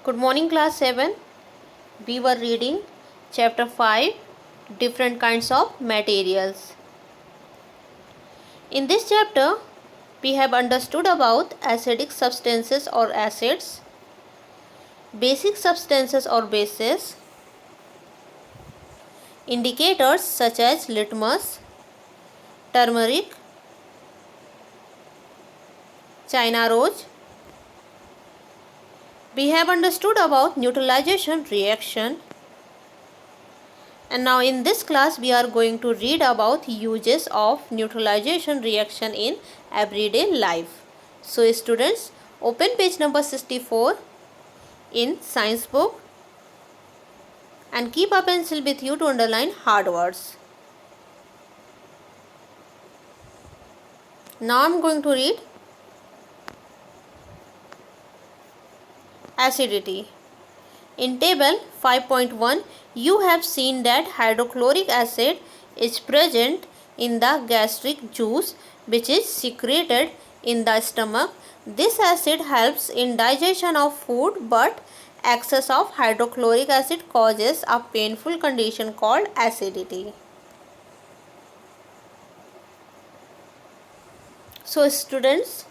Good morning, class 7. We were reading chapter 5, different kinds of materials. In this chapter, we have understood about acidic substances or acids, basic substances or bases, indicators such as litmus, turmeric, China rose. We have understood about neutralization reaction. And now in this class we are going to read about uses of neutralization reaction in everyday life. So students, open page number 64 in science book and keep a pencil with you to underline hard words. Now I am going to read acidity. In table 5.1, you have seen that hydrochloric acid is present in the gastric juice which is secreted in the stomach. This acid helps in digestion of food, but excess of hydrochloric acid causes a painful condition called acidity. So students,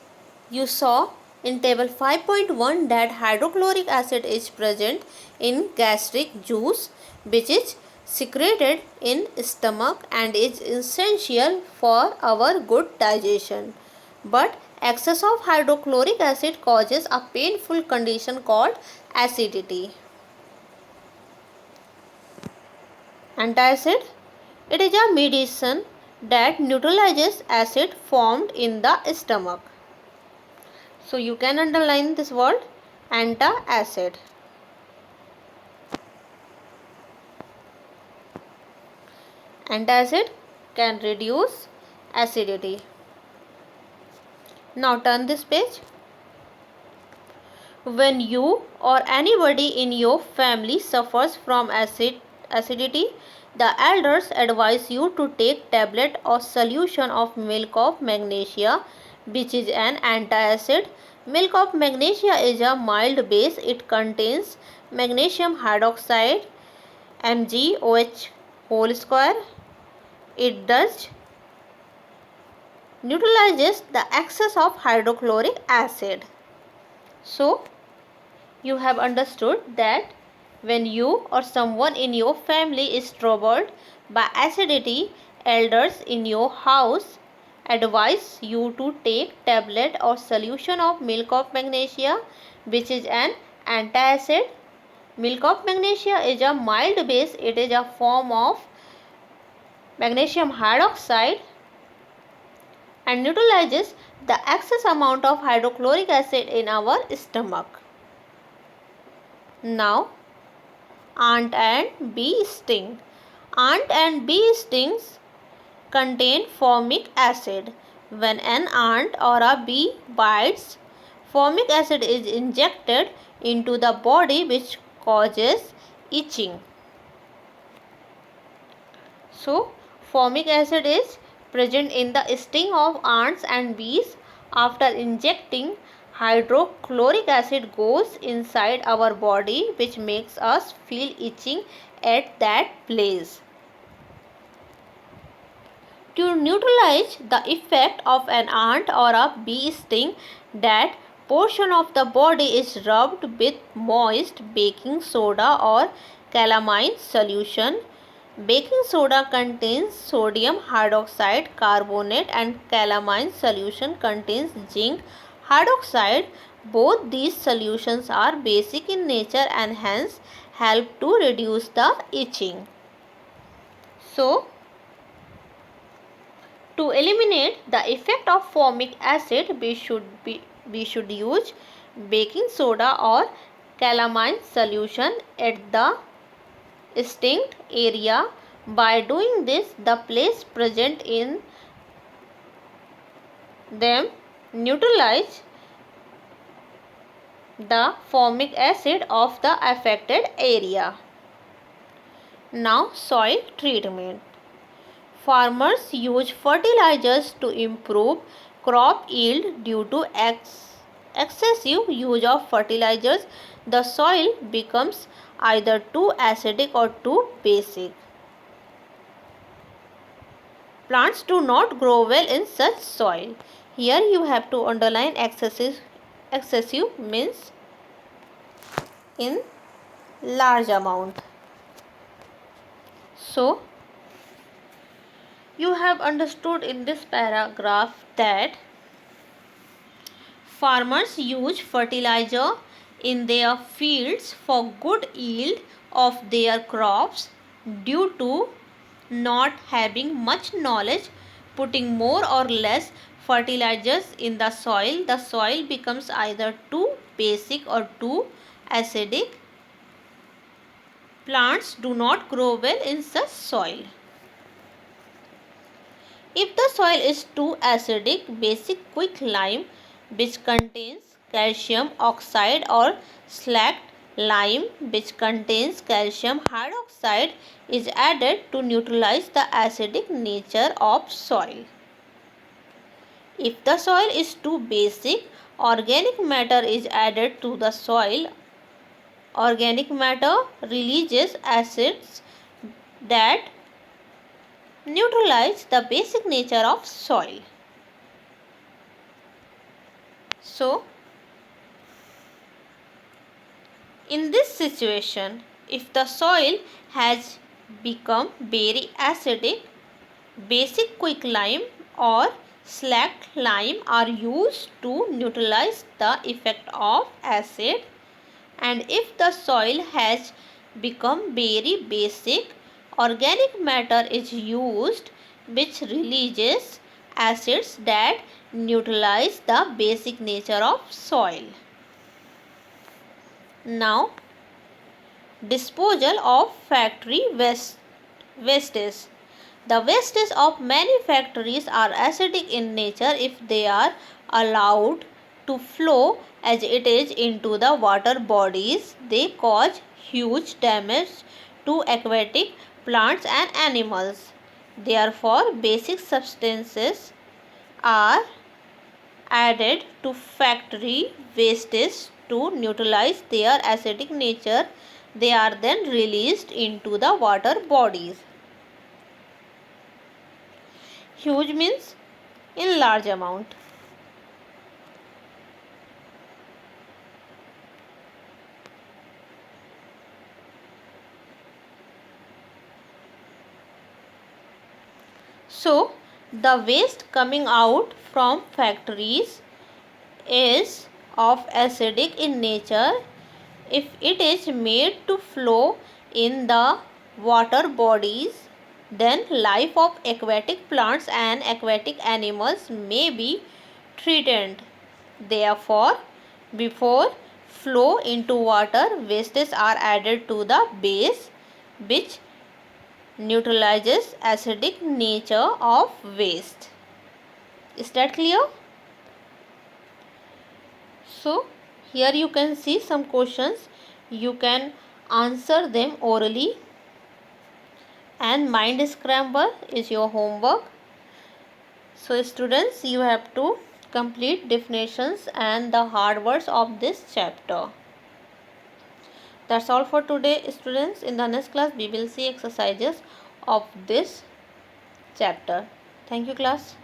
you saw in table 5.1 that hydrochloric acid is present in gastric juice which is secreted in stomach and is essential for our good digestion. But excess of hydrochloric acid causes a painful condition called acidity. Antacid, it is a medicine that neutralizes acid formed in the stomach. So you can underline this word antacid. Antacid can reduce acidity. Now turn this page. When you or anybody in your family suffers from acidity, the elders advise you to take tablet or solution of milk of magnesia, which is an antacid. Milk of magnesia is a mild base. It contains magnesium hydroxide, MgOH whole square. It thus neutralizes the excess of hydrochloric acid. So, you have understood that when you or someone in your family is troubled by acidity, elders in your house advise you to take tablet or solution of milk of magnesia, which is an antacid. Milk of magnesia is a mild base. It is a form of magnesium hydroxide and neutralizes the excess amount of hydrochloric acid in our stomach. Now, ant and bee sting. Ant and bee stings contain formic acid. When an ant or a bee bites, formic acid is injected into the body which causes itching. So, formic acid is present in the sting of ants and bees. After injecting, hydrochloric acid goes inside our body which makes us feel itching at that place. To neutralize the effect of an ant or a bee sting, that portion of the body is rubbed with moist baking soda or calamine solution. Baking soda contains sodium hydroxide carbonate and calamine solution contains zinc hydroxide. Both these solutions are basic in nature and hence help to reduce the itching. So, to eliminate the effect of formic acid, we should use baking soda or calamine solution at the stinged area. By doing this, the place present in them neutralize the formic acid of the affected area. Now, soil treatment. Farmers use fertilizers to improve crop yield due to excessive use of fertilizers, the soil becomes either too acidic or too basic. Plants do not grow well in such soil. Here you have to underline excessive. Excessive means in large amount. So, you have understood in this paragraph that farmers use fertilizer in their fields for good yield of their crops due to not having much knowledge. Putting more or less fertilizers in the soil becomes either too basic or too acidic. Plants do not grow well in such soil. If the soil is too acidic, basic quicklime, which contains calcium oxide, or slacked lime, which contains calcium hydroxide, is added to neutralize the acidic nature of soil. If the soil is too basic, organic matter is added to the soil. Organic matter releases acids that neutralize the basic nature of soil. So, in this situation, if the soil has become very acidic, basic quicklime or slacked lime are used to neutralize the effect of acid. And if the soil has become very basic, organic matter is used which releases acids that neutralize the basic nature of soil. Now, disposal of factory wastage. The wastes of many factories are acidic in nature. If they are allowed to flow as it is into the water bodies, they cause huge damage to aquatic plants and animals. Therefore, basic substances are added to factory wastes to neutralize their acidic nature. They are then released into the water bodies. Huge means in large amount. So, the waste coming out from factories is of acidic in nature. If it is made to flow in the water bodies, then life of aquatic plants and aquatic animals may be threatened. Therefore, before flow into water, wastes are added to the base which neutralizes acidic nature of waste. Is that clear? So, here you can see some questions. You can answer them orally, and mind scramble is your homework. So, students, you have to complete definitions and the hard words of this chapter. That's all for today, students. In the next class, we will see exercises of this chapter. Thank you, class.